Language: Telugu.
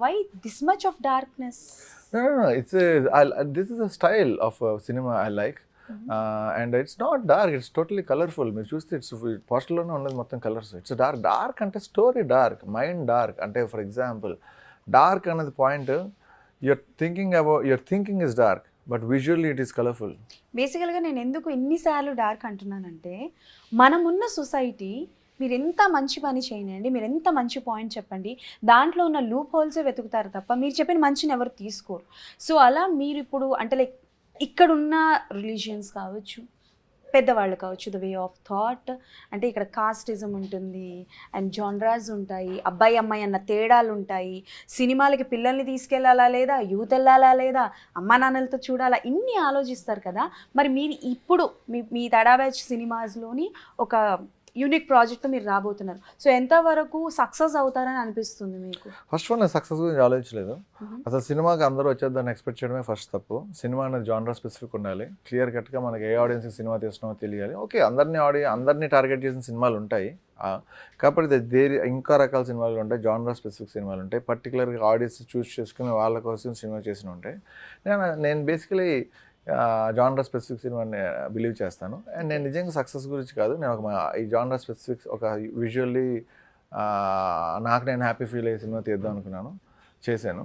Why this much of darkness? No, no, no. This is a style of cinema I like. And it's not dark, it's totally colorful. మీరు చూస్తే ఇట్స్ పోస్టర్లోనే ఉన్నది మొత్తం కలర్స్. ఇట్స్ డార్క్ అంటే స్టోరీ డార్క్, మైండ్ డార్క్. అంటే ఫర్ ఎగ్జాంపుల్ డార్క్ అన్నది point, your thinking is dark but visually it is colourful. బేసికల్గా నేను ఎందుకు ఎన్నిసార్లు డార్క్ అంటున్నానంటే, మనమున్న సొసైటీ మీరు ఎంత మంచి పని చేయండి, మీరు ఎంత మంచి పాయింట్ చెప్పండి, దాంట్లో ఉన్న లూప్ హోల్సే వెతుకుతారు తప్ప మీరు చెప్పిన మంచిని ఎవరు తీసుకోరు. సో అలా మీరు ఇప్పుడు అంటే లైక్ ఇక్కడున్న రిలీజియన్స్ కావచ్చు, పెద్దవాళ్ళు కావచ్చు, ద వే ఆఫ్ థాట్, అంటే ఇక్కడ కాస్టిజం ఉంటుంది అండ్ జానరాస్ ఉంటాయి, అబ్బాయి అమ్మాయి అన్న తేడాలు ఉంటాయి, సినిమాలకి పిల్లల్ని తీసుకెళ్ళాలా లేదా, యూత్ వెళ్ళాలా లేదా, అమ్మా నాన్నలతో చూడాలా, ఇన్ని ఆలోచిస్తారు కదా. మరి మీరు ఇప్పుడు మీ తడా బ్యాచ్ సినిమాస్లోని ఒక యూనిక్ ప్రాజెక్ట్తో మీరు రాబోతున్నారు. సో ఎంతవరకు సక్సెస్ అవుతారని అనిపిస్తుంది మీకు? ఫస్ట్ ఆఫ్ ఆల్ నేను సక్సెస్ గురించి ఆలోచించలేదు. అసలు సినిమాకి అందరూ వచ్చేదాన్ని ఎక్స్పెక్ట్ చేయడమే ఫస్ట్ తప్పు. సినిమా అనేది జానర్ స్పెసిఫిక్ ఉండాలి, క్లియర్ కట్గా మనకి ఏ ఆడియన్స్కి సినిమా తీస్తున్నామో తెలియాలి. ఓకే, అందరినీ టార్గెట్ చేసిన సినిమాలు ఉంటాయి, కాకపోతే ఇంకా రకాల సినిమాలు ఉంటాయి, జానర్ స్పెసిఫిక్ సినిమాలు ఉంటాయి, పర్టికులర్గా ఆడియన్స్ చూస్ చేసుకుని వాళ్ళ కోసం సినిమా చేసిన ఉంటాయి. నేను బేసికలీ జానర్ స్పెసిఫిక్ సినిమాని బిలీవ్ చేస్తాను. అండ్ నేను నిజంగా సక్సెస్ గురించి కాదు, నేను ఈ జానర్ స్పెసిఫిక్ ఒక విజువల్లీ నాకు నేను హ్యాపీ ఫీల్ అయ్యే సినిమా తీద్దాం అనుకున్నాను, చేశాను.